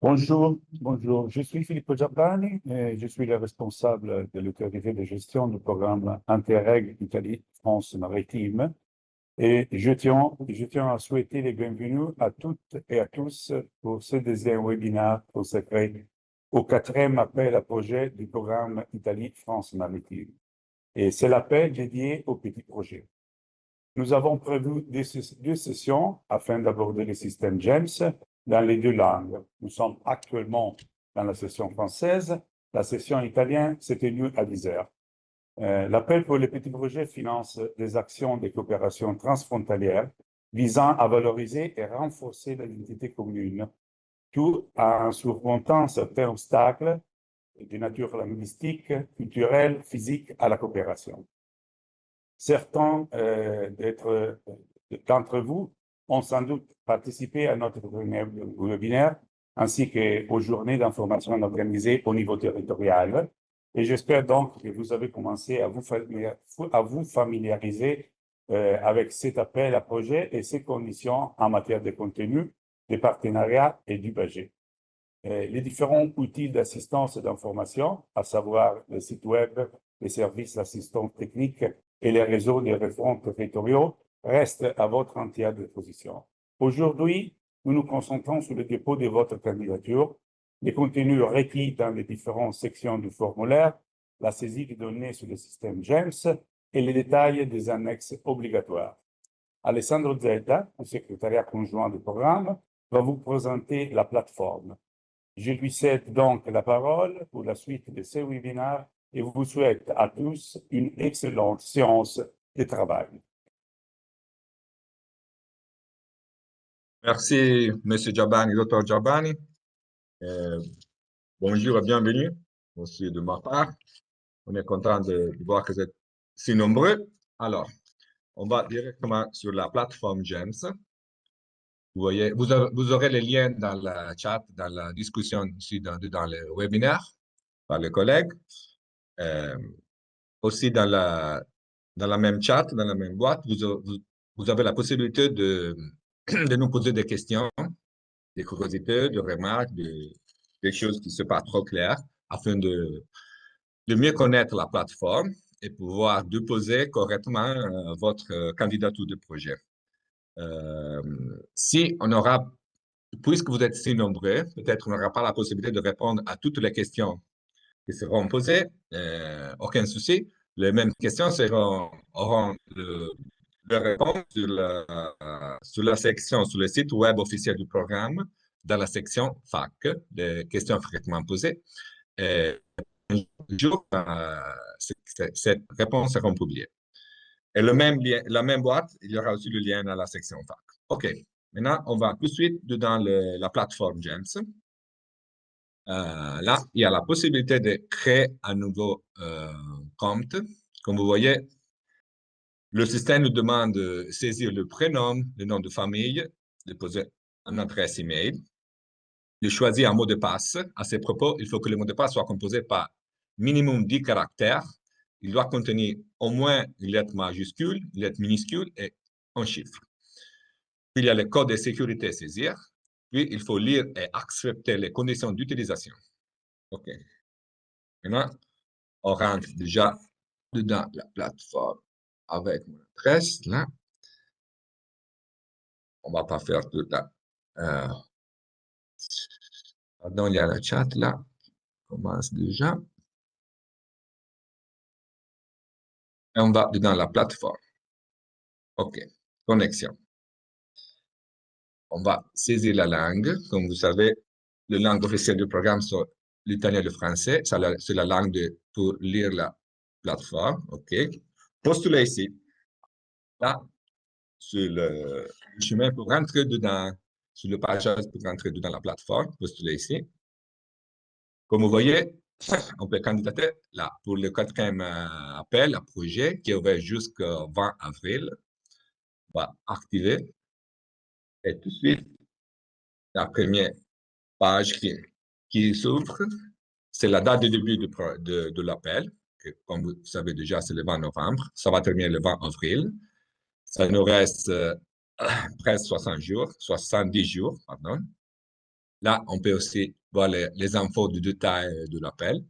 Bonjour. Je suis Filippo Giabbani et je suis le responsable de l'autorité de gestion du programme Interreg Italie-France Maritime. Et je tiens à souhaiter les bienvenus à toutes et à tous pour ce deuxième webinaire consacré au quatrième appel à projet du programme Italie-France Maritime. Et c'est l'appel dédié aux petits projets. Nous avons prévu deux sessions afin d'aborder le système GEMS dans les deux langues. Nous sommes actuellement dans la session française. La session italienne s'est tenue à 10 heures. L'appel pour les petits projets finance des actions de coopération transfrontalière visant à valoriser et renforcer l'identité commune, tout en surmontant certains obstacles de nature linguistique, culturelle, physique à la coopération. Certains d'entre vous ont sans doute participé à notre webinaire ainsi qu'aux journées d'information organisées au niveau territorial. Et j'espère donc que vous avez commencé à vous familiariser avec cet appel à projet et ses conditions en matière de contenu, de partenariat et du budget. Les différents outils d'assistance et d'information, à savoir le site web, les services d'assistance technique et les réseaux de référents territoriaux, restent à votre entière disposition. Aujourd'hui, nous nous concentrons sur le dépôt de votre candidature, les contenus requis dans les différentes sections du formulaire, la saisie des données sur le système GEMS et les détails des annexes obligatoires. Alessandro Zeta, le secrétariat conjoint du programme, va vous présenter la plateforme. Je lui cède donc la parole pour la suite de ce webinaire et vous souhaite à tous une excellente séance de travail. Merci, M. Giabbani, Dr. Giabbani. Bonjour et bienvenue aussi de ma part. On est content de voir que vous êtes si nombreux. Alors, on va directement sur la plateforme GEMS. Vous voyez, vous aurez les liens dans le chat, dans la discussion ici, dans le webinaire, par les collègues. Aussi dans la même chat, dans la même boîte, vous avez la possibilité de nous poser des questions, des curiosités, des remarques, des choses qui ne sont pas trop claires, afin de mieux connaître la plateforme et pouvoir déposer correctement votre candidature de projet. Si on aura, puisque vous êtes si nombreux, peut-être on n'aura pas la possibilité de répondre à toutes les questions qui seront posées, aucun souci. Les mêmes questions auront de réponse sur la section, sur le site web officiel du programme, dans la section FAQ, des questions fréquemment posées. Et un jour, cette réponse sera publiée. Et la même boîte, il y aura aussi le lien dans la section FAQ. OK. Maintenant, on va tout de suite dans la plateforme GEMS. Là, il y a la possibilité de créer un nouveau compte. Comme vous voyez, le système nous demande de saisir le prénom, le nom de famille, de poser une adresse email, de choisir un mot de passe. À ce propos, il faut que le mot de passe soit composé par minimum 10 caractères. Il doit contenir au moins une lettre majuscule, une lettre minuscule et un chiffre. Puis, il y a le code de sécurité à saisir. Puis, il faut lire et accepter les conditions d'utilisation. OK. Maintenant, on rentre déjà dans la plateforme avec mon adresse, là. On ne va pas faire tout là. Pardon, il y a le chat là. On commence déjà. Et on va dans la plateforme. OK. Connexion. On va saisir la langue. Comme vous savez, la langue officielle du programme, c'est l'italien et le français. C'est la langue pour lire la plateforme. OK. Postulez ici. Là, sur le chemin pour rentrer dedans, sur le page pour rentrer dans la plateforme. Postulez ici. Comme vous voyez, on peut candidater là pour le quatrième appel à projet qui est ouvert jusqu'au 20 avril. On va activer. Et tout de suite, la première page qui s'ouvre, c'est la date de début de l'appel. Comme vous savez déjà, c'est le 20 novembre. Ça va terminer le 20 avril. Ça nous reste presque 60 jours, 70 jours, pardon. Là, on peut aussi voir les infos du détail de l'appel.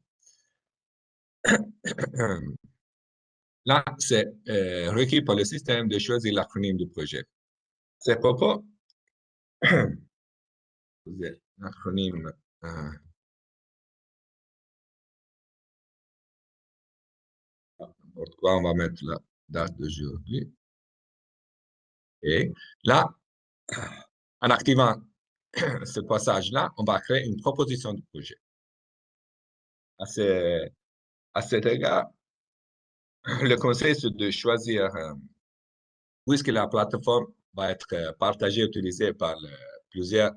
Là, c'est requis par le système de choisir l'acronyme du projet. C'est pourquoi l'acronyme pourquoi on va mettre la date d'aujourd'hui. Et là, en activant ce passage-là, on va créer une proposition de projet. À cet égard, le conseil, c'est de choisir, puisque la plateforme va être partagée, utilisée par plusieurs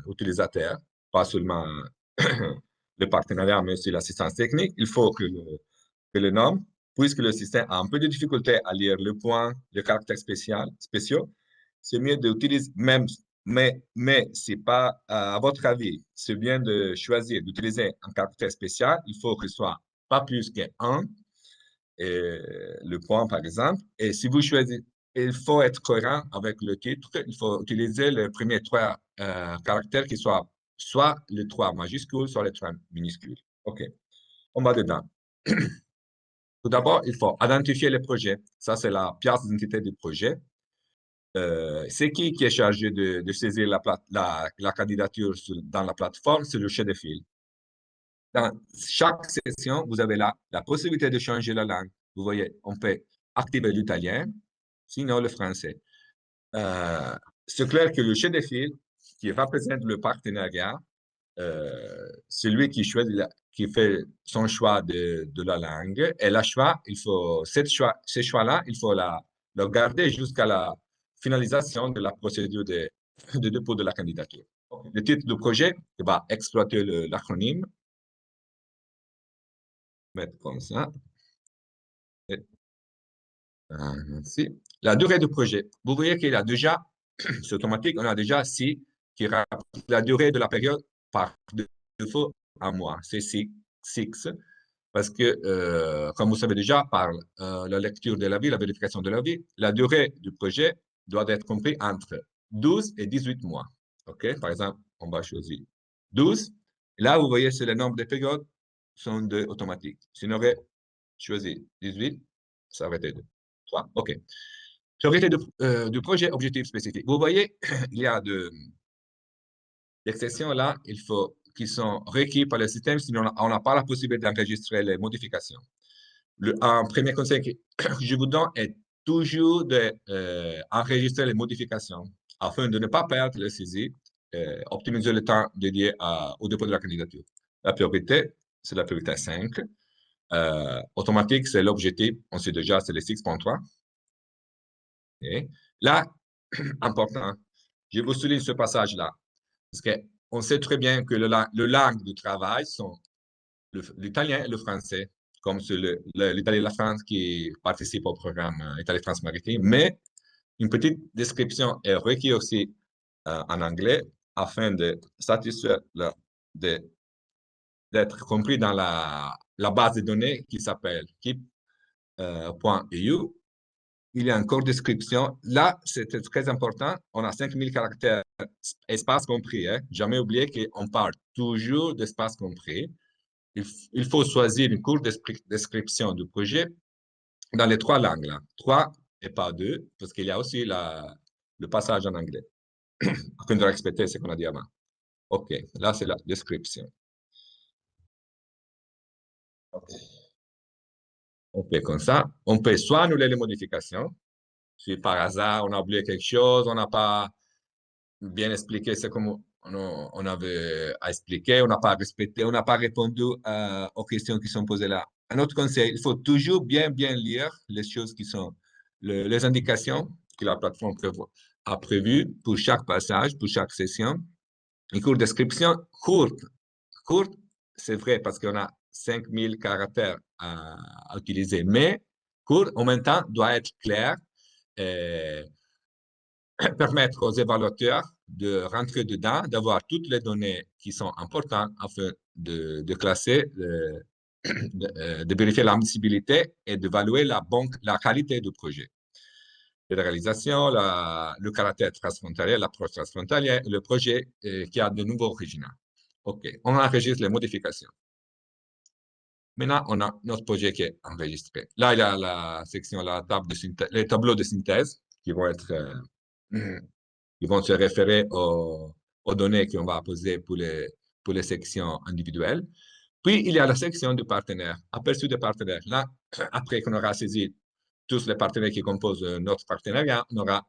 utilisateurs, pas seulement le partenariat, mais aussi l'assistance technique, il faut que le nom, puisque le système a un peu de difficulté à lire le point, le caractère spéciaux, c'est mieux d'utiliser, mais c'est pas, à votre avis, c'est bien de choisir d'utiliser un caractère spécial, il faut que ce soit pas plus qu'un, le point par exemple, et si vous choisissez, il faut être cohérent avec le titre, il faut utiliser les premiers trois caractères qui soient soit les trois majuscules, soit les trois minuscules. OK, on va dedans. Tout d'abord, il faut identifier le projet. Ça, c'est la pièce d'identité du projet. C'est qui est chargé de saisir la candidature dans la plateforme? C'est le chef de file. Dans chaque session, vous avez la possibilité de changer la langue. Vous voyez, on peut activer l'italien, sinon le français. C'est clair que le chef de file, qui représente le partenariat, celui qui choisit, qui fait son choix de la langue, et la choix, il faut, ces choix-là, il faut le garder jusqu'à la finalisation de la procédure de dépôt de la candidature. Le titre du projet, il va exploiter l'acronyme, mettre comme ça. Et, ainsi. La durée du projet. Vous voyez qu'il y a déjà, c'est automatique, on a déjà 6 qui rapporte la durée de la période par défaut à mois. C'est 6 parce que, comme vous savez déjà, par la lecture de l'avis, la vérification de l'avis, la durée du projet doit être comprise entre 12 et 18 mois. OK? Par exemple, on va choisir 12. Là, vous voyez, c'est le nombre de périodes sont automatiques. Si on aurait choisi 18, ça aurait été 3. OK. Priorité du projet, objectif spécifique. Vous voyez, il y a des exceptions là, qui sont requises par le système, sinon on n'a pas la possibilité d'enregistrer les modifications. Un premier conseil que je vous donne est toujours d'enregistrer les modifications afin de ne pas perdre le saisie, optimiser le temps dédié au dépôt de la candidature. La priorité, c'est la priorité 5. Automatique, c'est l'objectif. On sait déjà, c'est le 6.3. Okay. Là, important, je vous souligne ce passage-là, parce qu'on sait très bien que le langue du travail sont l'italien et le français, comme l'Italie et la France qui participent au programme Italie-France maritime, mais une petite description est requise aussi en anglais afin de satisfaire, d'être compris dans la base de données qui s'appelle keep.eu. Il y a encore description. Là, c'est très important. On a 5000 caractères, espace compris. Hein? Jamais oublier qu'on parle toujours d'espace compris. Il faut choisir une courte description du projet dans les 3 langues. Là. 3 et pas 2, parce qu'il y a aussi le passage en anglais. Afin de respecter ce qu'on a dit avant. OK, là, c'est la description. Okay. On fait comme ça. On peut soit annuler les modifications, si par hasard on a oublié quelque chose, on n'a pas bien expliqué ce qu'on on avait à expliquer, on n'a pas respecté, on n'a pas répondu aux questions qui sont posées là. Un autre conseil, il faut toujours bien lire les choses qui sont, les indications que la plateforme a prévues pour chaque passage, pour chaque session. Une courte description, courte, c'est vrai parce qu'on a 5000 caractères à utiliser, mais courte en même temps doit être clair et permettre aux évaluateurs de rentrer dedans, d'avoir toutes les données qui sont importantes afin de classer, de vérifier l'admissibilité et d'évaluer la qualité du projet. réalisation, le caractère transfrontalier, l'approche transfrontalière, le projet qui a de nouveaux originaux. OK, on enregistre les modifications. Maintenant, on a notre projet qui est enregistré. Là, il y a la section, la table de synthèse, les tableaux de synthèse qui vont être, qui vont se référer aux données qu'on va poser pour les sections individuelles. Puis, il y a la section du partenaire, aperçu des partenaires. Là, après qu'on aura saisi tous les partenaires qui composent notre partenariat, on aura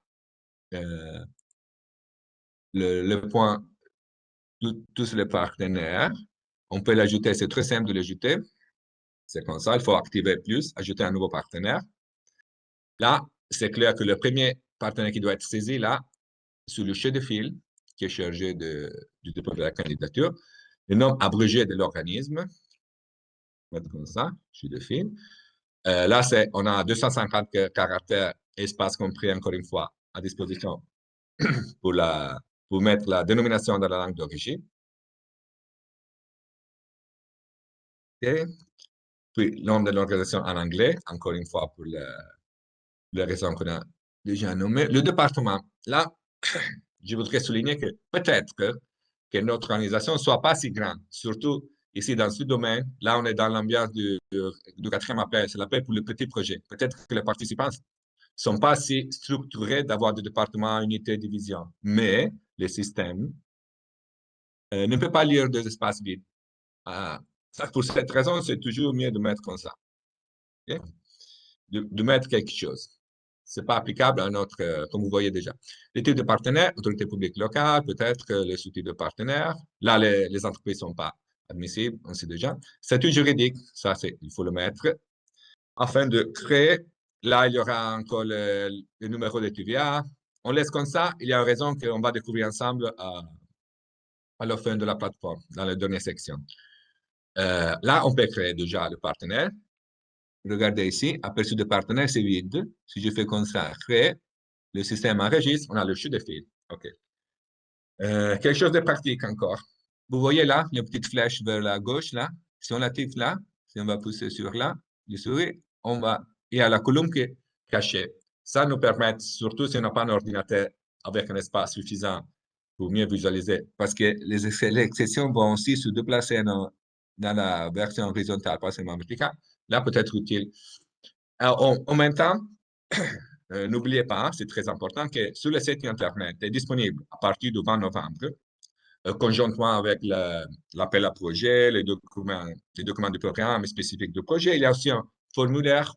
le point tous les partenaires. On peut l'ajouter, c'est très simple de l'ajouter. C'est comme ça, il faut activer plus, ajouter un nouveau partenaire. Là, c'est clair que le premier partenaire qui doit être saisi, là, sur le chef de file, qui est chargé du dépôt de la candidature, le nom abrégé de l'organisme, mettre comme ça, chef de file. Là, on a 250 caractères, espace compris, encore une fois, à disposition pour mettre la dénomination dans la langue d'origine. Okay. Puis, le nom de l'organisation en anglais, encore une fois, pour les raisons qu'on a déjà nommées. Le département, là, je voudrais souligner que peut-être que notre organisation ne soit pas si grande, surtout ici dans ce domaine. Là, on est dans l'ambiance du quatrième appel, c'est l'appel pour le petit projet. Peut-être que les participants ne sont pas si structurés d'avoir des départements, unités, divisions, mais le système ne peut pas lire des espaces vides. Pour cette raison, c'est toujours mieux de mettre comme ça. Okay? De mettre quelque chose. Ce n'est pas applicable à notre, comme vous voyez déjà. Les types de partenaires, autorité publique locale, peut-être les sous-types de partenaires. Là, les entreprises ne sont pas admissibles, on sait déjà. Statut juridique, ça, il faut le mettre. Afin de créer, là, il y aura encore le numéro de TVA. On laisse comme ça. Il y a une raison qu'on va découvrir ensemble à la fin de la plateforme, dans la dernière section. Là, on peut créer déjà le partenaire. Regardez ici, aperçu de partenaire, c'est vide. Si je fais comme ça, créer, le système enregistre, on a le chef de file. OK. Quelque chose de pratique encore. Vous voyez là, une petite flèche vers la gauche, là. Si on l'active là, si on va pousser sur là, du souris, il y a la colonne qui est cachée. Ça nous permet, surtout si on n'a pas un ordinateur avec un espace suffisant pour mieux visualiser, parce que les exceptions vont aussi se déplacer dans la version horizontale, pas seulement verticale. Là, peut-être utile. Alors, en même temps, n'oubliez pas, c'est très important, que sur le site Internet est disponible à partir du 20 novembre, conjointement avec l'appel à projet, les documents du programme spécifiques du projet. Il y a aussi un formulaire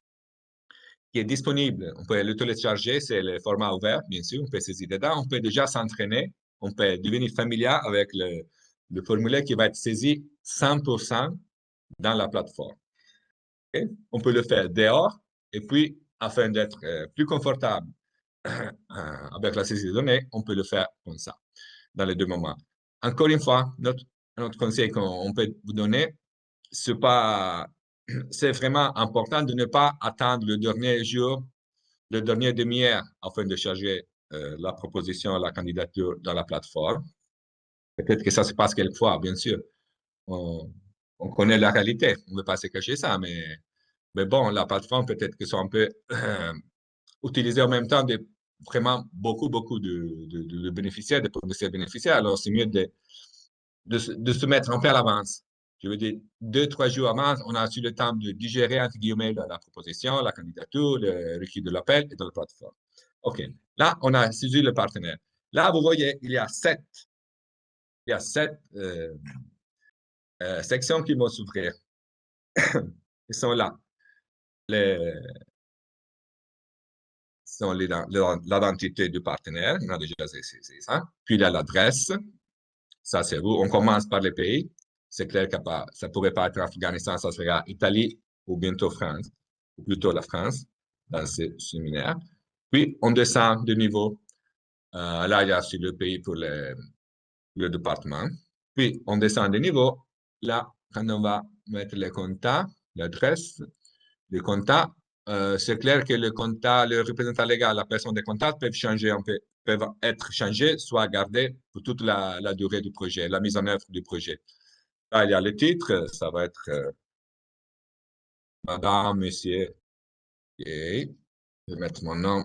qui est disponible. On peut le télécharger, c'est le format ouvert, bien sûr, on peut saisir dedans. On peut déjà s'entraîner, on peut devenir familier avec le formulaire qui va être saisi 100% dans la plateforme. Okay? On peut le faire dehors, et puis, afin d'être plus confortable avec la saisie de données, on peut le faire comme ça, dans les deux moments. Encore une fois, notre conseil qu'on peut vous donner, c'est vraiment important de ne pas attendre le dernier jour, le dernier demi-heure, afin de charger la proposition, la candidature dans la plateforme. Peut-être que ça se passe quelquefois, bien sûr. On connaît la réalité, on ne veut pas se cacher ça, mais bon, la plateforme peut-être que sont un peu utilisée en même temps de vraiment beaucoup de bénéficiaires, de potentiels bénéficiaires. Alors, c'est mieux de se mettre un peu à l'avance. Je veux dire, 2-3 jours avant, on a eu le temps de digérer, entre guillemets, la proposition, la candidature, le requis de l'appel et de la plateforme. OK. Là, on a saisi le partenaire. Là, vous voyez, il y a 7 sections qui vont s'ouvrir. Ils sont là. L'identité du partenaire, on a déjà saisi ça. Puis il y a l'adresse. Ça, c'est vous. On commence par les pays. C'est clair que ça ne pourrait pas être Afghanistan, ça sera Italie ou bientôt France, ou plutôt la France, dans ce séminaire. Puis, on descend de niveau. Là, il y a sur le pays pour le département. Puis, on descend de niveau. Là, quand on va mettre les contacts, l'adresse, les contacts, c'est clair que le contact, le représentant légal, la personne des contacts peuvent être changés, soit gardés pour toute la durée du projet, la mise en œuvre du projet. Là, il y a le titre, ça va être Madame, Monsieur, et je vais mettre mon nom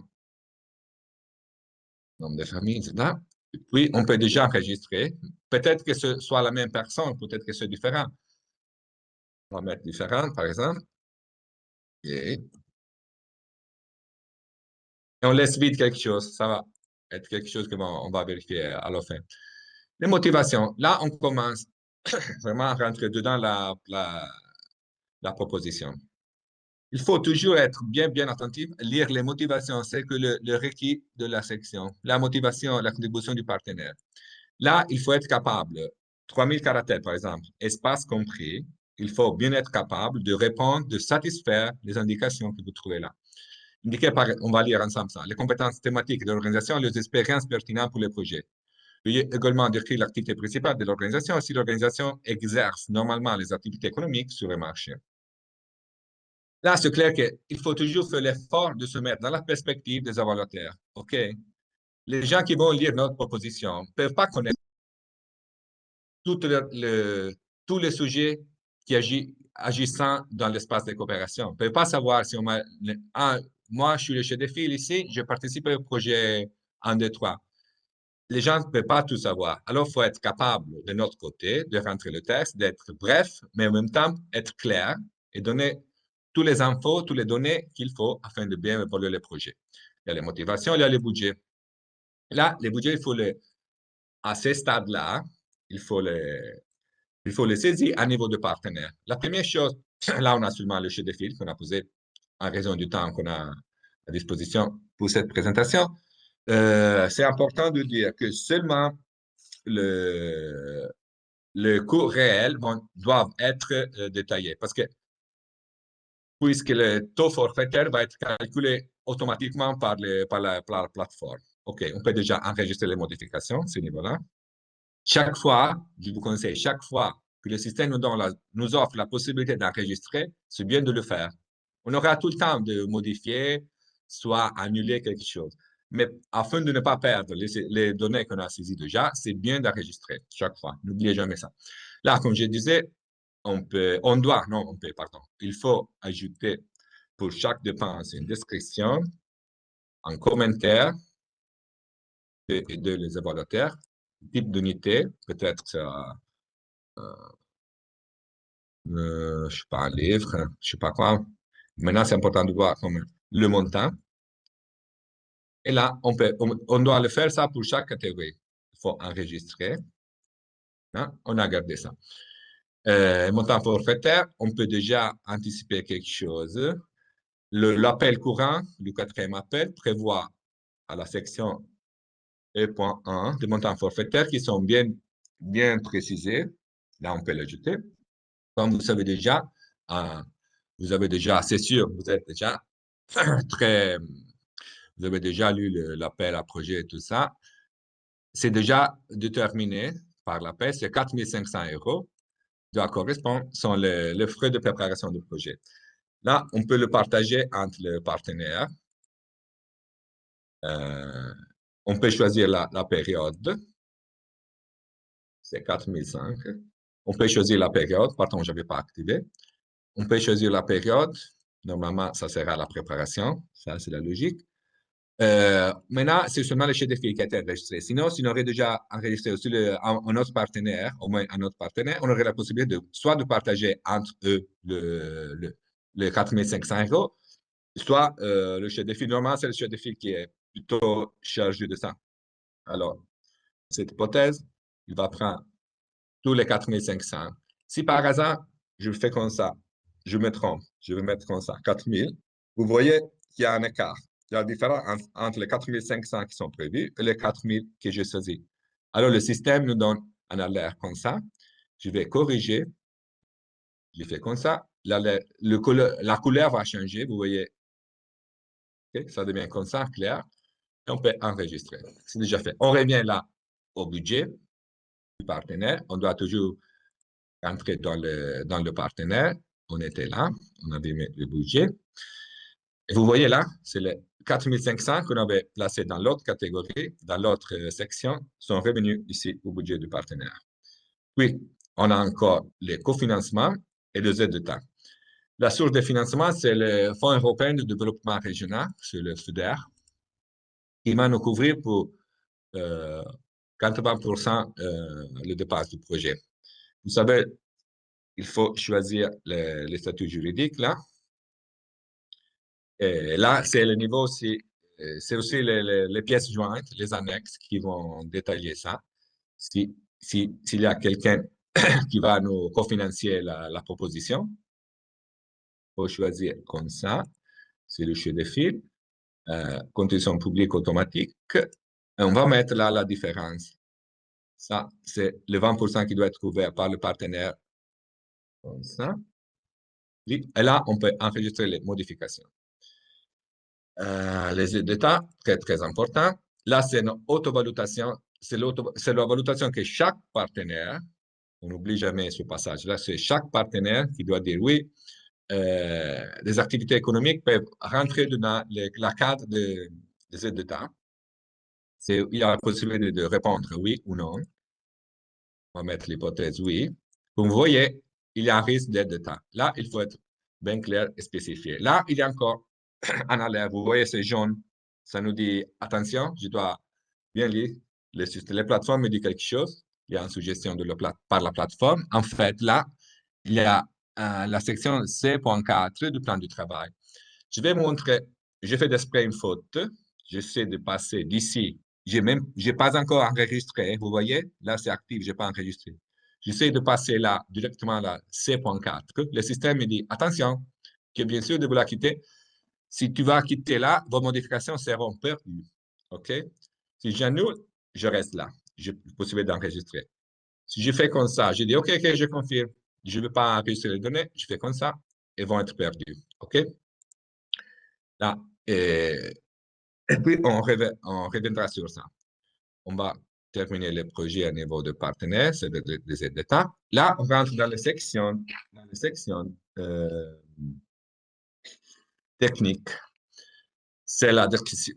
Nombre de familles, etc. Puis, on peut déjà enregistrer. Peut-être que ce soit la même personne, peut-être que c'est différent. On va mettre différent, par exemple. Et on laisse vite quelque chose. Ça va être quelque chose qu'on va vérifier à la fin. Les motivations. Là, on commence vraiment à rentrer dedans la proposition. Il faut toujours être bien attentif, lire les motivations, c'est que le requis de la section, la motivation, la contribution du partenaire. Là, il faut être capable, 3000 caractères par exemple, espace compris, il faut bien être capable de répondre, de satisfaire les indications que vous trouvez là. On va lire ensemble ça. Les compétences thématiques de l'organisation et les expériences pertinentes pour les projets. Veuillez également décrire l'activité principale de l'organisation si l'organisation exerce normalement les activités économiques sur le marché. Là, c'est clair qu'il faut toujours faire l'effort de se mettre dans la perspective des évaluateurs. OK? Les gens qui vont lire notre proposition ne peuvent pas connaître tous les sujets qui agissant dans l'espace de coopération. Ils ne peuvent pas savoir si moi, je suis le chef de file ici, je participe au projet 1, 2, 3. Les gens ne peuvent pas tout savoir. Alors, il faut être capable, de notre côté, de rentrer le texte, d'être bref, mais en même temps, être clair et donner toutes les infos, toutes les données qu'il faut afin de bien évoluer le projet. Il y a les motivations, il y a les budgets. Là, les budgets, à ce stade-là, il faut les saisir à niveau de partenaire. La première chose, là, on a seulement le chef de file qu'on a posé en raison du temps qu'on a à disposition pour cette présentation. C'est important de dire que seulement le coût réel doivent être détaillés parce que puisque le taux forfaitaire va être calculé automatiquement par la plateforme. OK, on peut déjà enregistrer les modifications à ce niveau-là. Chaque fois, je vous conseille, chaque fois que le système nous offre la possibilité d'enregistrer, c'est bien de le faire. On aura tout le temps de modifier, soit annuler quelque chose. Mais afin de ne pas perdre les données qu'on a saisies déjà, c'est bien d'enregistrer chaque fois. N'oubliez jamais ça. Là, comme je disais, il faut ajouter pour chaque dépense une description, un commentaire de les évaluateurs, type d'unité, peut-être je sais pas, un livre, je sais pas quoi. Maintenant, c'est important de voir comme le montant. Et là, on doit le faire ça pour chaque catégorie. Il faut enregistrer. Hein? On a gardé ça. Montant forfaitaire, on peut déjà anticiper quelque chose. L'appel courant, le quatrième appel, prévoit à la section E.1 des montants forfaitaires qui sont bien précisés. Là, on peut l'ajouter. Comme vous savez déjà, c'est sûr, vous êtes déjà très, vous avez déjà lu l'appel à projet et tout ça. C'est déjà déterminé par l'appel, c'est 4 500 €. Doit correspondre sont les frais de préparation du projet. Là, on peut le partager entre les partenaires. On peut choisir la période. C'est 4005. On peut choisir la période. Pardon, je n'avais pas activé. On peut choisir la période. Normalement, ça sera la préparation. Ça, c'est la logique. Maintenant, c'est seulement le chef de file qui a été enregistré. Sinon, si on aurait déjà enregistré aussi un autre partenaire, au moins un autre partenaire, on aurait la possibilité soit de partager entre eux le 4500 €, soit le chef de file. Normalement, c'est le chef de file qui est plutôt chargé de ça. Alors, cette hypothèse, il va prendre tous les 4500. Si par hasard, je fais comme ça, je me trompe, je vais mettre comme ça, 4000, vous voyez qu'il y a un écart. Il y a une différence entre les 4500 qui sont prévus et les 4000 que j'ai choisis. Alors, le système nous donne un alerte comme ça. Je vais corriger. Je fais comme ça. La couleur va changer. Vous voyez, okay? Ça devient comme ça, clair. Et on peut enregistrer. C'est déjà fait. On revient là au budget du partenaire. On doit toujours entrer dans le partenaire. On était là. On avait mis le budget. Et vous voyez là, c'est les 4500 qu'on avait placés dans l'autre catégorie, dans l'autre section, sont revenus ici au budget du partenaire. Puis, on a encore les cofinancements et les aides d'État. La source de financement, c'est le Fonds européen de développement régional, c'est le FEDER, qui va nous couvrir pour 80% le dépasse du projet. Vous savez, il faut choisir les statuts juridiques là. Et là, c'est le niveau aussi, c'est aussi les pièces jointes, les annexes qui vont détailler ça. S'il y a quelqu'un qui va nous cofinancer la proposition, il faut choisir comme ça. C'est le choix de fil. Conditions publiques automatiques. Et on va mettre là la différence. Ça, c'est le 20% qui doit être couvert par le partenaire. Comme ça. Et là, on peut enregistrer les modifications. Les aides d'État, très, très important. Là, c'est une autovalutation. C'est la valutation que chaque partenaire, on n'oublie jamais ce passage-là, c'est chaque partenaire qui doit dire oui, les activités économiques peuvent rentrer dans la cadre des aides d'État. Il y a la possibilité de répondre oui ou non. On va mettre l'hypothèse oui. Comme vous voyez, il y a un risque d'aide d'État. Là, il faut être bien clair et spécifié. Là, il y a encore en alerte. Vous voyez, c'est jaune. Ça nous dit, attention, je dois bien lire. Les plateformes me disent quelque chose. Il y a une suggestion par la plateforme. En fait, là, il y a la section C.4 du plan du travail. Je vais montrer, j'ai fait d'esprit une faute. J'essaie de passer d'ici. J'ai pas encore enregistré. Vous voyez, là, c'est actif, j'ai pas enregistré. J'essaie de passer là, directement à C.4. Le système me dit, attention, que bien sûr de vous la quitter. Si tu vas quitter là, vos modifications seront perdues. OK? Si j'annule, je reste là. J'ai possibilité d'enregistrer. Si je fais comme ça, je dis OK, je confirme. Je ne veux pas enregistrer les données. Je fais comme ça. Elles vont être perdues. OK? Là. Et puis, on reviendra sur ça. On va terminer le projet à niveau de partenaire, c'est des aides d'État. Là, on rentre dans les sections techniques. C'est la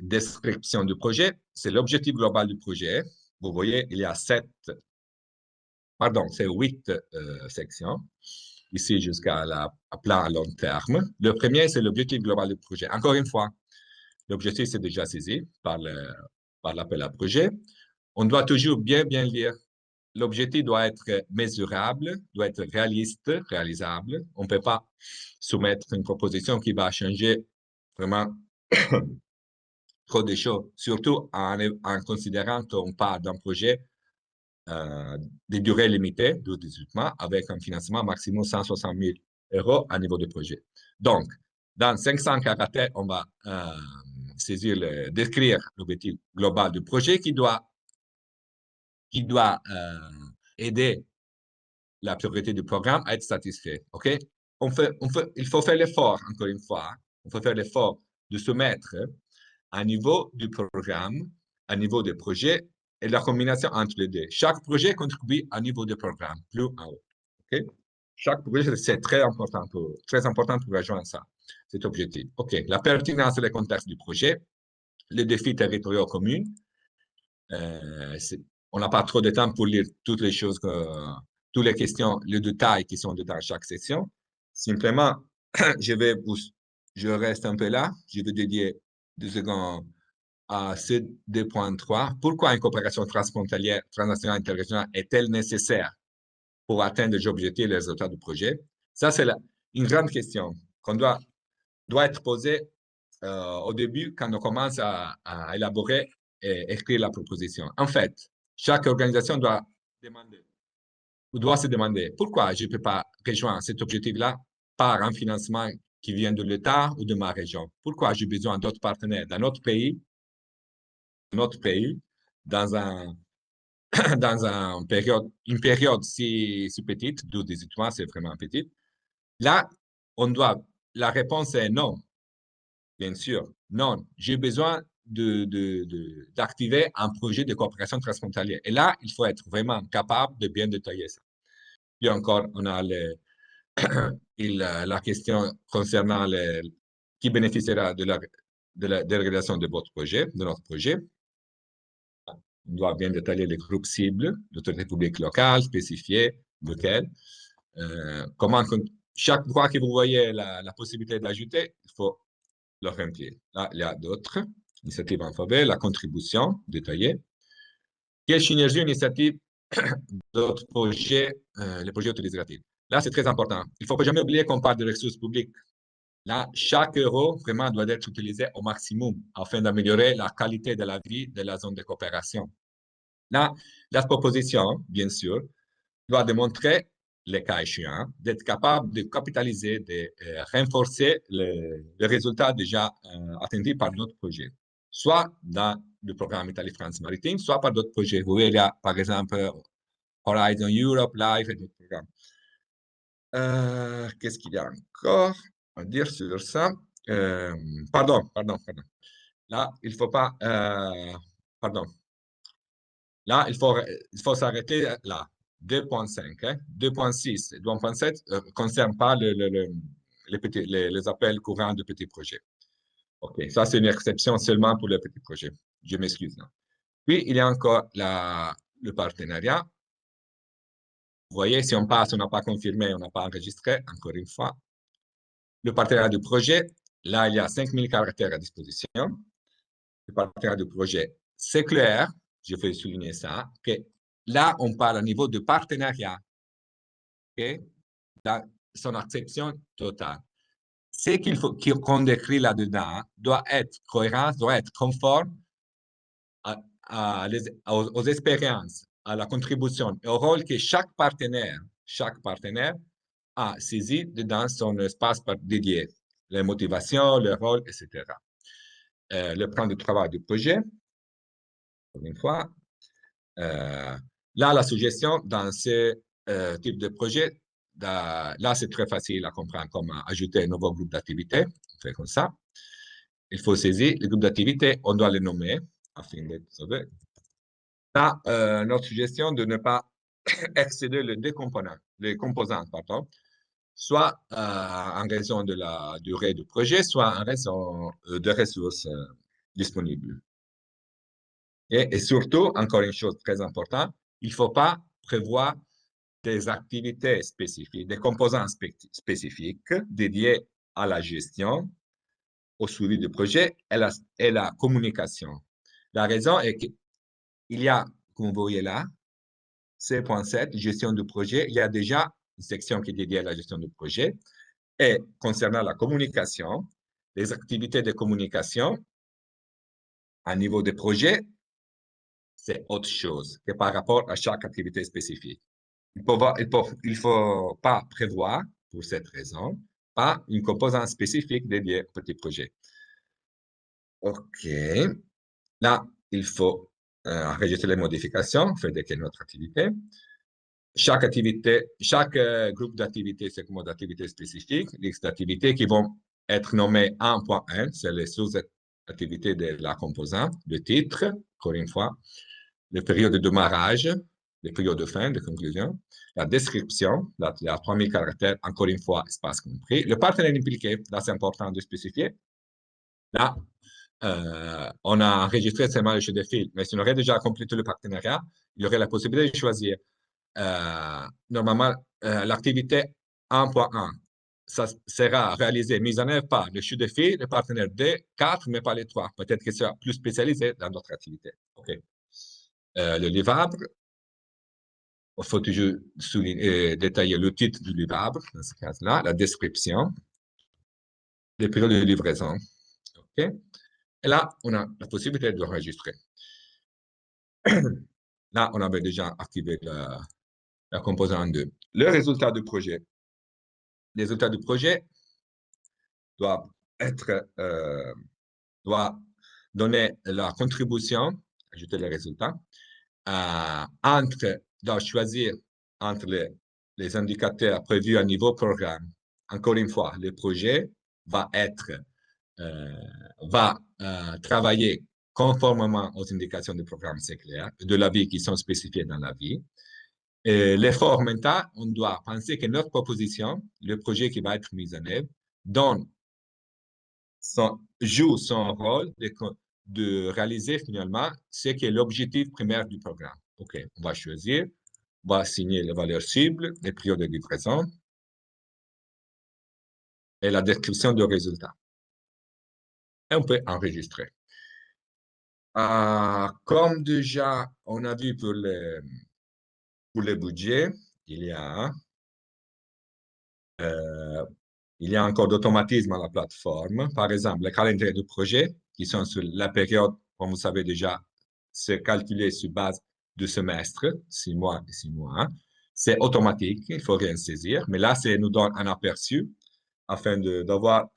description du projet, c'est l'objectif global du projet. Vous voyez, il y a c'est 8 sections, ici jusqu'à la plan à long terme. Le premier, c'est l'objectif global du projet. Encore une fois, l'objectif, c'est déjà saisi par l'appel à projet. On doit toujours bien lire. L'objectif doit être mesurable, doit être réaliste, réalisable. On ne peut pas soumettre une proposition qui va changer vraiment trop de choses, surtout en considérant qu'on parle d'un projet de durée limitée, de 18 mois, avec un financement maximum 160 000 € à niveau de projet. Donc, dans 500 caractères, on va décrire l'objectif global du projet qui doit aider la priorité du programme à être satisfait. OK? Il faut faire l'effort, encore une fois, il faut faire l'effort de se mettre à niveau du programme, à niveau des projets et la combinaison entre les deux. Chaque projet contribue à niveau du programme, plus en haut. OK? Chaque projet, c'est très important pour rejoindre ça, cet objectif. OK. La pertinence et le contexte du projet, les défis territoriaux communs. On n'a pas trop de temps pour lire toutes les choses, toutes les questions, les détails qui sont dans chaque section. Simplement, je reste un peu là. Je vais dédier 2 secondes à ce 2.3. Pourquoi une coopération transfrontalière, transnationale, internationale est-elle nécessaire pour atteindre les objectifs et les résultats du projet? Ça, c'est une grande question qu'on doit être posée au début quand on commence à élaborer et écrire la proposition. En fait, chaque organisation doit se demander pourquoi je ne peux pas rejoindre cet objectif-là par un financement qui vient de l'État ou de ma région. Pourquoi j'ai besoin d'autres partenaires dans notre pays, dans une période si petite, 12-18 mois, c'est vraiment petit. Là, la réponse est non. Bien sûr, non. J'ai besoin d'activer un projet de coopération transfrontalière. Et là, il faut être vraiment capable de bien détailler ça. Puis encore, on a la question concernant qui bénéficiera de la réalisation de votre projet, de notre projet. On doit bien détailler les groupes cibles, l'autorité publique locale, spécifier lequel. Chaque fois que vous voyez la possibilité d'ajouter, il faut le remplir. Là, il y a d'autres initiatives en faveur, la contribution détaillée. Quelle synergie initiative d'autres projets, les projets utilisatifs? Là, c'est très important. Il ne faut pas jamais oublier qu'on parle de ressources publiques. Là, chaque euro vraiment doit être utilisé au maximum afin d'améliorer la qualité de la vie de la zone de coopération. Là, la proposition, bien sûr, doit démontrer, les cas échéants, d'être capable de capitaliser, de renforcer les résultats déjà attendus par d'autres projets, soit dans le programme Italie-France Maritime, soit par d'autres projets. Vous voyez, il y a par exemple Horizon Europe, Life et d'autres programmes. Qu'est-ce qu'il y a encore à dire sur ça? Pardon. Là, il ne faut pas... pardon. Là, il faut s'arrêter là. 2.5, hein? 2.6 et 2.7 ne concernent pas les appels courants de petits projets. OK, ça, c'est une exception seulement pour les petits projets. Je m'excuse. Puis, il y a encore le partenariat. Vous voyez, si on passe, on n'a pas confirmé, on n'a pas enregistré, encore une fois. Le partenariat du projet, là, il y a 5000 caractères à disposition. Le partenariat du projet, c'est clair, je vais souligner ça, que là, on parle au niveau de partenariat, okay, dans son acception totale. Ce qu'il faut qu'on décrit là-dedans doit être cohérent, doit être conforme aux expériences, à la contribution, au rôle que chaque partenaire a saisi dans son espace dédié, les motivations, le rôle, etc. Le plan de travail du projet, encore une fois. Là, la suggestion dans ce type de projet, là, c'est très facile à comprendre comment ajouter un nouveau groupe d'activité. On fait comme ça. Il faut saisir le groupe d'activité, on doit le nommer afin d'être sauvé. Là, notre suggestion de ne pas excéder les composants, soit en raison de la durée du projet, soit en raison de ressources disponibles. Et surtout, encore une chose très importante, il ne faut pas prévoir des activités spécifiques, des composants spécifiques dédiés à la gestion, au suivi du projet et la communication. La raison est qu'il y a, comme vous voyez là, C.7, gestion du projet, il y a déjà une section qui est dédiée à la gestion du projet. Et concernant la communication, les activités de communication à niveau de projet, c'est autre chose que par rapport à chaque activité spécifique. Il ne faut pas prévoir, pour cette raison, pas une composante spécifique dédiée au petit projet. OK. Là, il faut enregistrer les modifications, faire de quelle notre activité. Chaque groupe d'activités, c'est comme d'activités spécifiques, liste d'activités qui vont être nommées 1.1, c'est les sous-activités de la composante, le titre, encore une fois, le période de démarrage, le période de fin, de conclusion, la description, il y a 3000 caractères, encore une fois, espace compris. Le partenaire impliqué, là, c'est important de spécifier. Là, on a enregistré seulement le chef de file, mais si on aurait déjà complété le partenariat, il y aurait la possibilité de choisir normalement l'activité 1.1. Ça sera réalisé, mise en œuvre par le chef de file, le partenaire 2, 4, mais pas les 3. Peut-être que ce sera plus spécialisé dans d'autres activités. OK. Le livrable, il faut toujours détailler le titre du livrable, dans ce cas-là, la description, les périodes de livraison. OK. Et là, on a la possibilité de l'enregistrer. Là, on avait déjà activé la composante 2. Le résultat du projet. Les résultats du projet doivent donner la contribution, ajouter les résultats, doivent choisir entre les indicateurs prévus à niveau programme. Encore une fois, le projet va travailler conformément aux indications du programme, c'est clair, de l'avis qui sont spécifiées dans l'avis. L'effort mental, on doit penser que notre proposition, le projet qui va être mis en œuvre, joue son rôle de réaliser finalement ce qui est l'objectif primaire du programme. OK, on va choisir, on va assigner les valeurs cibles, les périodes de livraison et la description du résultat. Et on peut enregistrer. Comme déjà on a vu pour le budget, euh, il y a encore d'automatisme à la plateforme. Par exemple, les calendriers de projet qui sont sur la période, comme vous savez déjà, c'est calculé sur base de semestre, 6 mois et 6 mois. C'est automatique, il faut rien saisir. Mais là, ça nous donne un aperçu afin d'avoir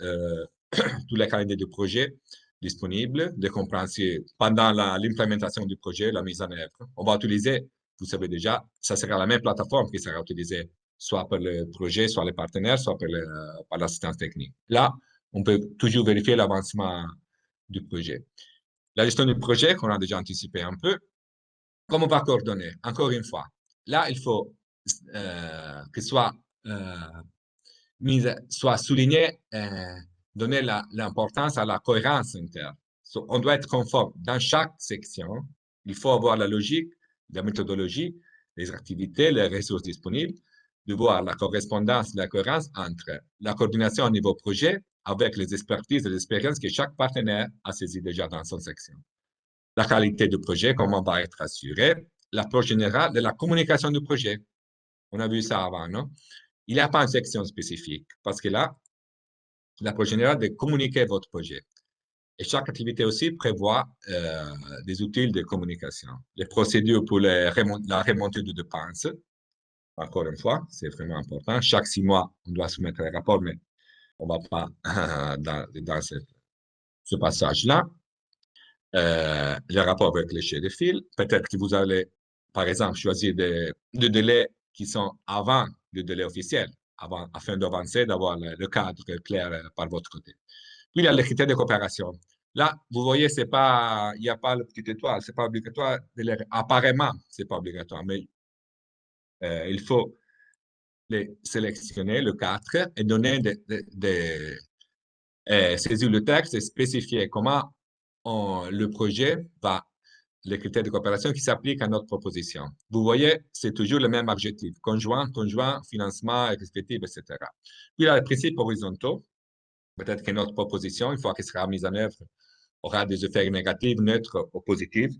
tous les calendriers de projet disponibles, de comprendre si pendant l'implémentation du projet, la mise en œuvre, on va utiliser, vous savez déjà, ça sera la même plateforme qui sera utilisée soit par le projet, soit les partenaires, soit par l'assistance technique. Là, on peut toujours vérifier l'avancement du projet. La gestion du projet, qu'on a déjà anticipé un peu, comment on va coordonner? Encore une fois, là, il faut que soit souligné, donner l'importance à la cohérence interne. On doit être conforme dans chaque section. Il faut avoir la logique, la méthodologie, les activités, les ressources disponibles, de voir la correspondance, la cohérence entre la coordination au niveau projet avec les expertises et les expériences que chaque partenaire a saisies déjà dans son section. La qualité du projet, comment va être assurée, l'approche générale de la communication du projet. On a vu ça avant, non? Il n'y a pas une section spécifique parce que là, l'approche générale de communiquer votre projet. Et chaque activité aussi prévoit des outils de communication. Les procédures pour la remontée de dépenses, encore une fois, c'est vraiment important. Chaque 6 mois, on doit soumettre un rapport, mais on ne va pas dans ce passage-là. Le rapport avec les chefs de file. Peut-être que vous allez, par exemple, choisir des délais qui sont avant le délai officiel, afin d'avancer, d'avoir le cadre clair par votre côté. Puis, il y a les critères de coopération. Là, vous voyez, il n'y a pas le petit étoile, ce n'est pas obligatoire. Apparemment, ce n'est pas obligatoire, mais il faut les sélectionner, le 4, et donner saisir le texte et spécifier comment le projet va, les critères de coopération qui s'appliquent à notre proposition. Vous voyez, c'est toujours le même adjectif, conjoint, financement, respectif, etc. Puis il y a les principes horizontaux. Peut-être que notre proposition, une fois qu'elle sera mise en œuvre, aura des effets négatifs, neutres ou positifs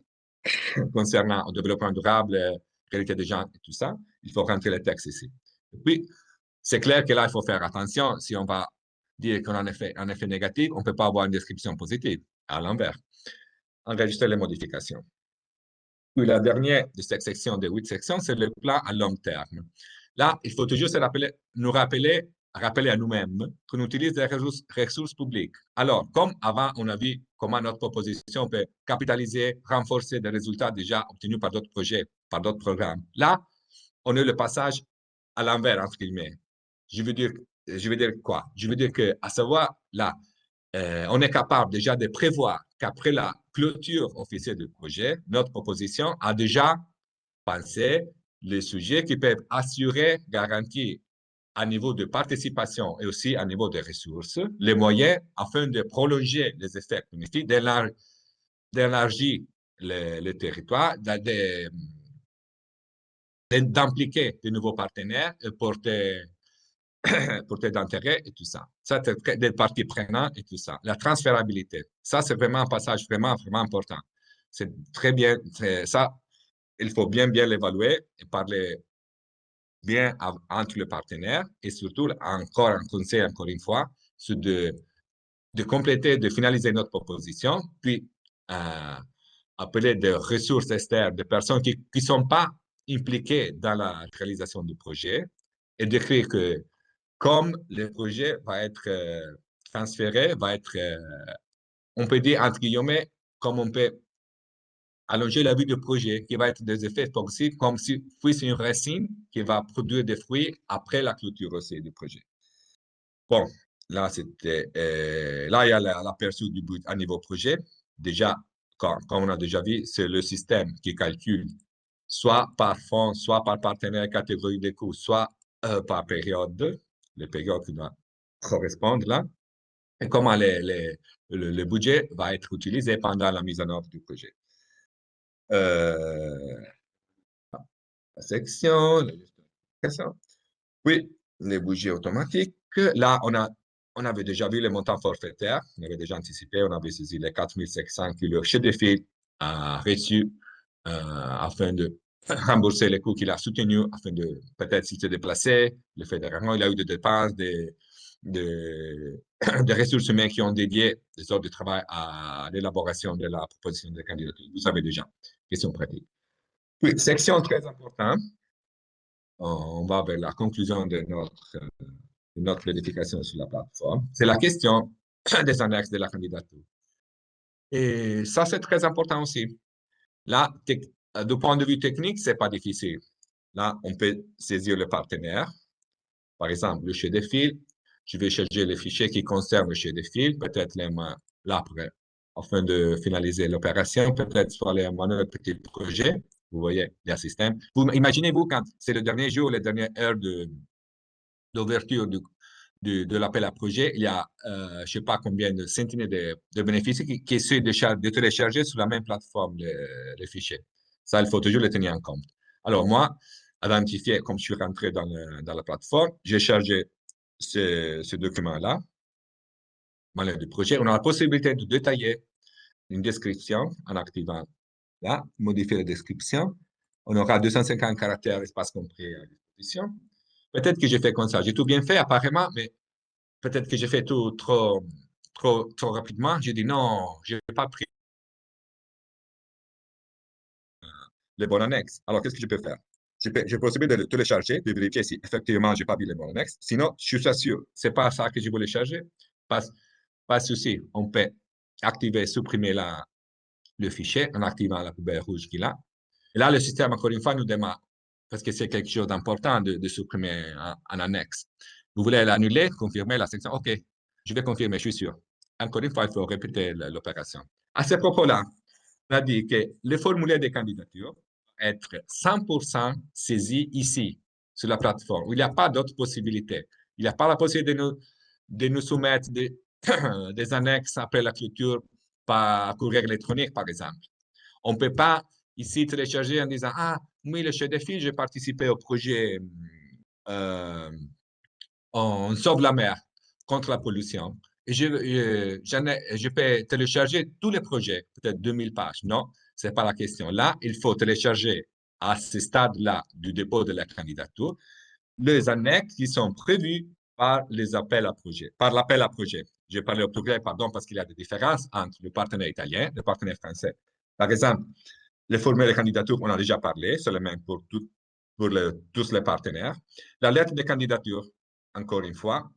concernant le développement durable, qualité des gens et tout ça. Il faut rentrer le texte ici. Et puis, c'est clair que là, il faut faire attention. Si on va dire qu'on a un effet négatif, on ne peut pas avoir une description positive. À l'envers. Enregistrer les modifications. Puis la dernière de cette section de 8 sections, c'est le plan à long terme. Là, il faut toujours nous rappeler à nous-mêmes qu'on utilise des ressources publiques. Alors, comme avant, on a vu comment notre proposition peut capitaliser, renforcer des résultats déjà obtenus par d'autres projets, par d'autres programmes. Là, on a le passage à l'envers, entre guillemets. Je veux dire quoi? Je veux dire qu'à savoir, là, on est capable déjà de prévoir qu'après la clôture officielle du projet, notre proposition a déjà pensé les sujets qui peuvent assurer, garantir à niveau de participation et aussi à niveau de ressources, les moyens afin de prolonger les effets bénéfiques, d'élargir le territoire, d'impliquer de nouveaux partenaires et porter d'intérêt et tout ça. Ça, c'est des parties prenantes et tout ça. La transférabilité, ça, c'est vraiment un passage vraiment, vraiment important. C'est très bien, ça, il faut bien l'évaluer et parler bien entre les partenaires et surtout, encore un conseil, encore une fois, c'est de compléter, de finaliser notre proposition, puis appeler des ressources externes, des personnes qui ne sont pas impliquées dans la réalisation du projet et d'écrire que comme le projet va être transféré, on peut dire entre guillemets, comme on peut allonger la vie du projet, qui va être des effets toxiques, comme si c'est une racine qui va produire des fruits après la clôture aussi du projet. Bon, là, là il y a l'aperçu du but à niveau projet. Déjà, comme on a déjà vu, c'est le système qui calcule soit par fonds, soit par partenaire, catégorie de coûts, soit par période, les périodes qui doivent correspondre là, et comment le budget va être utilisé pendant la mise en œuvre du projet. La section, oui, les budgets automatiques. Là, on avait déjà vu les montants forfaitaires, on avait déjà anticipé, on avait saisi les 4500 qui leur chef de file a reçu afin de rembourser les coûts qu'il a soutenus, afin de peut-être s'il s'est déplacé, le fédéralement, il a eu des dépenses, des ressources humaines qui ont dédié des heures de travail à l'élaboration de la proposition de candidature. Vous savez déjà, question pratique. Puis, section très importante, on va vers la conclusion de notre vérification sur la plateforme. C'est la question des annexes de la candidature. Et ça, c'est très important aussi. Là, du point de vue technique, c'est pas difficile. Là, on peut saisir le partenaire. Par exemple, le chef de file. Je vais charger les fichiers qui concernent le chef de file, peut-être les mains là après, afin de finaliser l'opération, peut-être soit les manuels petit projet. Vous voyez, il y a un système. Imaginez-vous quand c'est le dernier jour, les dernières heures d'ouverture de l'appel à projet, il y a, je ne sais pas combien de centaines de bénéficiaires qui essaient de télécharger sur la même plateforme les fichiers. Ça, il faut toujours le tenir en compte. Alors, moi, identifié, comme je suis rentré dans la plateforme, j'ai chargé ce document-là, manuel du projet. On a la possibilité de détailler une description en activant là, modifier la description. On aura 250 caractères, espace compris à disposition. Peut-être que j'ai fait comme ça. J'ai tout bien fait, apparemment, mais peut-être que j'ai fait tout trop rapidement. J'ai dit non, je n'ai pas pris les bonnes annexes. Alors, qu'est-ce que je peux faire? J'ai possibilité de le télécharger, de vérifier si effectivement je n'ai pas vu les bonnes annexes. Sinon, je suis sûr, ce n'est pas ça que je voulais charger. Pas de souci. On peut activer, supprimer le fichier en activant la poubelle rouge qu'il a. Et là, le système, encore une fois, nous demande, parce que c'est quelque chose d'important de supprimer en annexe. Vous voulez l'annuler, confirmer la section? OK, je vais confirmer, je suis sûr. Encore une fois, il faut répéter l'opération. À ce propos-là, on a dit que le formulaire de candidature va être 100% saisi ici, sur la plateforme, où il n'y a pas d'autres possibilités. Il n'y a pas la possibilité de nous soumettre des annexes après la clôture par courrier électronique, par exemple. On ne peut pas ici télécharger en disant « Ah, oui, le chef de file, j'ai participé au projet On sauve la mer contre la pollution. Et je peux télécharger tous les projets, peut-être 2000 pages. Non, ce n'est pas la question. Là, il faut télécharger à ce stade-là du dépôt de la candidature les annexes qui sont prévues par les appels à projet, par l'appel à projet. Je parlais au pluriel, pardon, parce qu'il y a des différences entre le partenaire italien et le partenaire français. Par exemple, les formulaires de candidature, on a déjà parlé, c'est le même pour tous les partenaires. La lettre de candidature, encore une fois,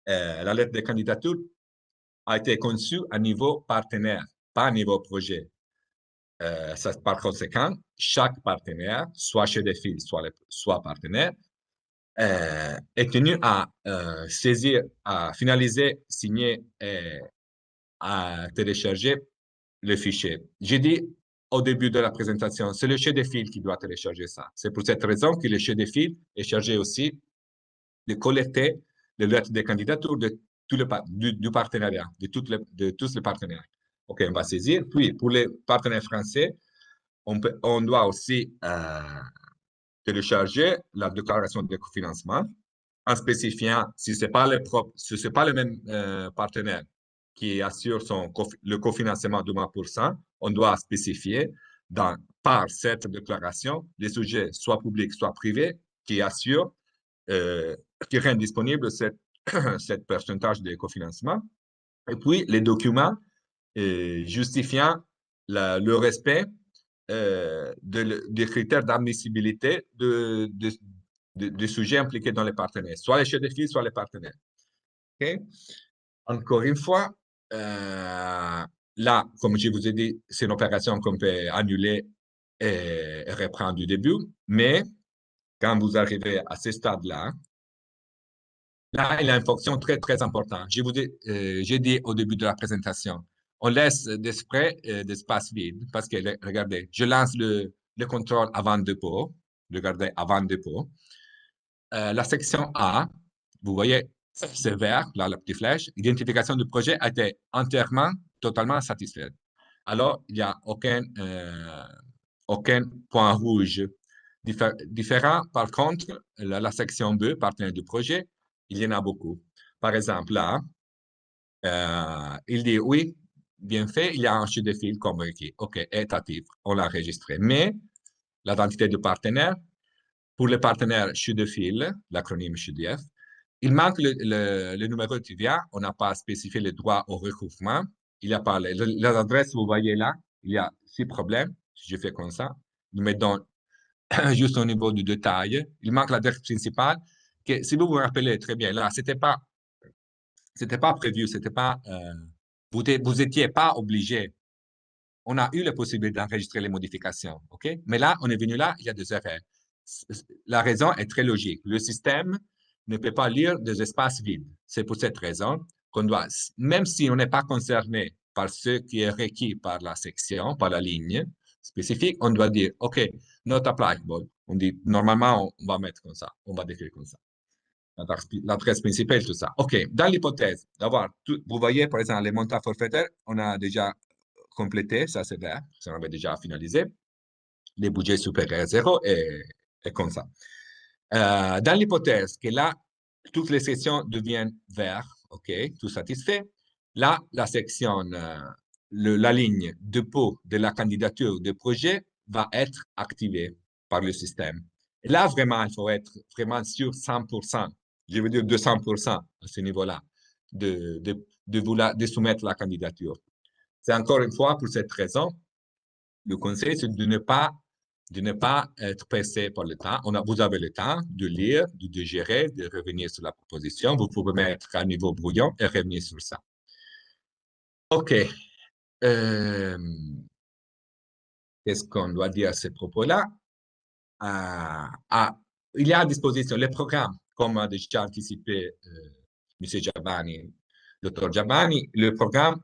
la lettre de candidature a été conçue à niveau partenaire, pas à niveau projet. Par conséquent, chaque partenaire, soit chef de file, soit partenaire, est tenu à saisir, à finaliser, signer et à télécharger le fichier. J'ai dit au début de la présentation, c'est le chef de file qui doit télécharger ça. C'est pour cette raison que le chef de file est chargé aussi de collecter les lettres de candidature du partenariat, de tous les partenaires. OK, on va saisir. Puis, pour les partenaires français, on doit aussi télécharger la déclaration de cofinancement en spécifiant si ce n'est pas le même partenaire qui assure le cofinancement de 20%, on doit spécifier par cette déclaration les sujets soit publics, soit privés qui assurent, qui rendent disponible cette pourcentage de cofinancement. Et puis, les documents justifiant le respect des critères d'admissibilité des sujets impliqués dans les partenaires, soit les chefs de file, soit les partenaires. Okay? Encore une fois, là, comme je vous ai dit, c'est une opération qu'on peut annuler et reprendre du début, mais quand vous arrivez à ce stade-là, là, il y a une fonction très, très importante. J'ai dit au début de la présentation, on laisse d'espace vide parce que, regardez, je lance le contrôle avant dépôt. Regardez, avant dépôt. La section A, vous voyez, c'est vert, là, la petite flèche. Identification du projet a été entièrement, totalement satisfaite. Alors, il n'y a aucun point rouge différent. Par contre, la section B, partenaire du projet, il y en a beaucoup. Par exemple, là, il dit oui, bien fait, il y a un chute de fil comme requis. OK, étatif, on l'a enregistré. Mais l'identité du partenaire, pour le partenaire chute de fil, l'acronyme CHUDF, il manque le numéro de TVA. On n'a pas spécifié le droit au recouvrement. Il n'y a pas l'adresse, vous voyez là, il y a 6 problèmes. Si je fais comme ça, nous mettons juste au niveau du détail. Il manque l'adresse principale. Que, si vous vous rappelez très bien, là, c'était pas prévu, c'était pas, vous étiez pas obligé. On a eu la possibilité d'enregistrer les modifications, OK? Mais là, on est venu là, il y a des erreurs. La raison est très logique. Le système ne peut pas lire des espaces vides. C'est pour cette raison qu'on doit, même si on n'est pas concerné par ce qui est requis par la section, par la ligne spécifique, on doit dire, OK, not applicable. On dit, normalement, on va mettre comme ça, on va décrire comme ça. L'adresse principale, tout ça. OK, dans l'hypothèse d'avoir, vous voyez, par exemple, les montants forfaitaires, on a déjà complété, ça c'est vrai, ça on avait déjà finalisé. Les budgets supérieurs à zéro et comme ça. Dans l'hypothèse que là, toutes les sections deviennent vertes, OK, tout satisfait, là, la section, la ligne dépôt de la candidature de projet va être activée par le système. Et là, vraiment, il faut être vraiment sûr 100%, je veux dire 200% à ce niveau-là, de soumettre la candidature. C'est encore une fois pour cette raison, le conseil, c'est de ne pas être pressé par le temps. Vous avez le temps de lire, de digérer, de revenir sur la proposition. Vous pouvez mettre à niveau brouillon et revenir sur ça. OK. Qu'est-ce qu'on doit dire à ce propos-là? Il y a à disposition les programmes, comme a déjà anticipé M. Giabani, Dr. Giabani, le programme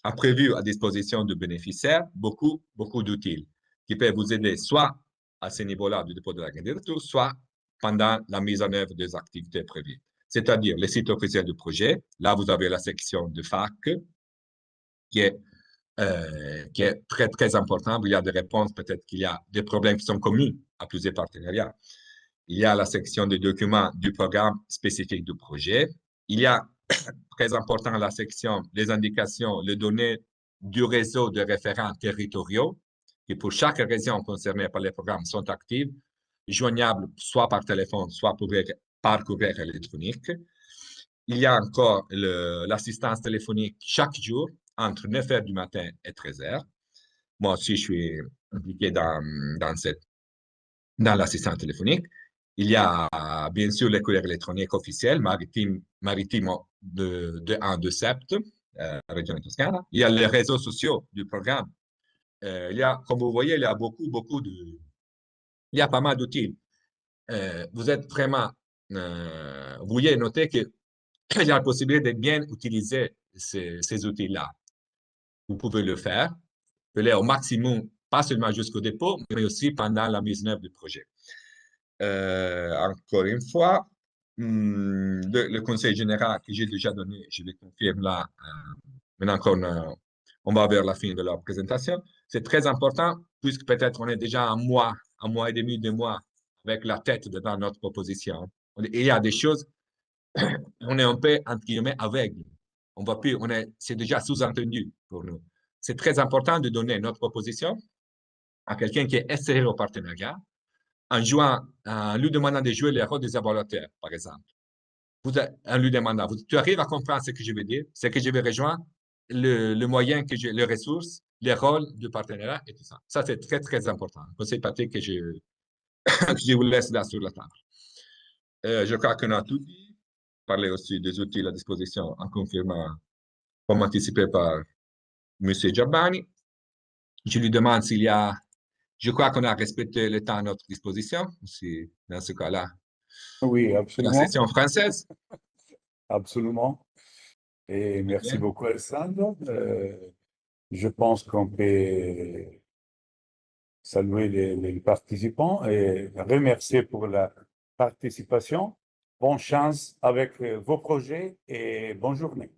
a prévu à disposition du bénéficiaire beaucoup d'outils qui peuvent vous aider soit à ce niveau-là du dépôt de la candidature, soit pendant la mise en œuvre des activités prévues. C'est-à-dire le site officiel du projet. Là, vous avez la section de FAQ qui est très, très important. Il y a des réponses, peut-être qu'il y a des problèmes qui sont communs à plusieurs partenariats. Il y a la section des documents du programme spécifique du projet. Il y a, très important, la section des indications, les données du réseau de référents territoriaux, qui pour chaque région concernée par les programmes sont actives, joignables soit par téléphone, soit par courrier électronique. Il y a encore l'assistance téléphonique chaque jour, entre 9 h du matin et 13 h. Moi aussi, je suis impliqué dans l'assistance téléphonique. Il y a bien sûr les courriers électroniques officiels, maritime de 1 de Sept, région de Toscane. Il y a les réseaux sociaux du programme. Il y a, comme vous voyez, il y a il y a pas mal d'outils. Vous êtes vraiment, vous voyez noter qu'il y a la possibilité de bien utiliser ces outils-là. Vous pouvez le faire, au maximum, pas seulement jusqu'au dépôt, mais aussi pendant la mise en œuvre du projet. Encore une fois, le conseil général que j'ai déjà donné, je le confirme là, maintenant on va vers la fin de la présentation, c'est très important puisque peut-être on est déjà un mois et demi, 2 mois avec la tête dans notre proposition. Il y a des choses, on est un peu, entre guillemets, aveugle. On voit plus, c'est déjà sous-entendu pour nous. C'est très important de donner notre proposition à quelqu'un qui est extérieur au partenariat, en lui demandant de jouer le rôle des évaluateurs, par exemple. En lui demandant, tu arrives à comprendre ce que je veux dire, ce que je vais rejoindre, le moyen que j'ai, les ressources, les rôles du partenariat et tout ça. Ça, c'est très, très important. Conseil Patrick que je vous laisse là sur la table. Je crois qu'on a tout dit. Parler aussi des outils à disposition en confirmant, comme anticipé par M. Giabani. Je lui demande s'il y a. Je crois qu'on a respecté le temps à notre disposition, si dans ce cas-là. Oui, La absolument. session française. Absolument. Et merci beaucoup, Alessandro. Je pense qu'on peut saluer les participants et remercier pour la participation. Bonne chance avec vos projets et bonne journée.